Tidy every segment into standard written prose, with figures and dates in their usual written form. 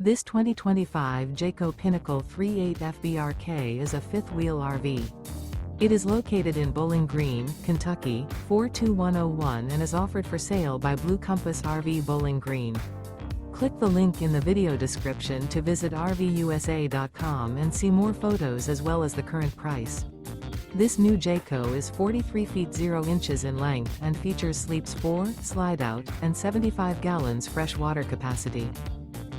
This 2025 Jayco Pinnacle 3.8 FBRK is a fifth-wheel RV. It is located in Bowling Green, Kentucky, 42101 and is offered for sale by Blue Compass RV Bowling Green. Click the link in the video description to visit RVUSA.com and see more photos as well as the current price. This new Jayco is 43 feet 0 inches in length and features sleeps 4, slide-out, and 75 gallons fresh water capacity.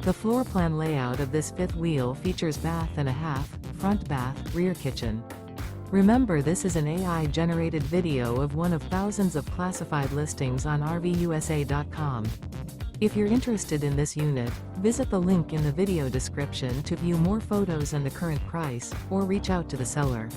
The floor plan layout of this fifth wheel features bath and a half, front bath, rear kitchen. Remember, this is an AI-generated video of one of thousands of classified listings on RVUSA.com. If you're interested in this unit, visit the link in the video description to view more photos and the current price, or reach out to the seller.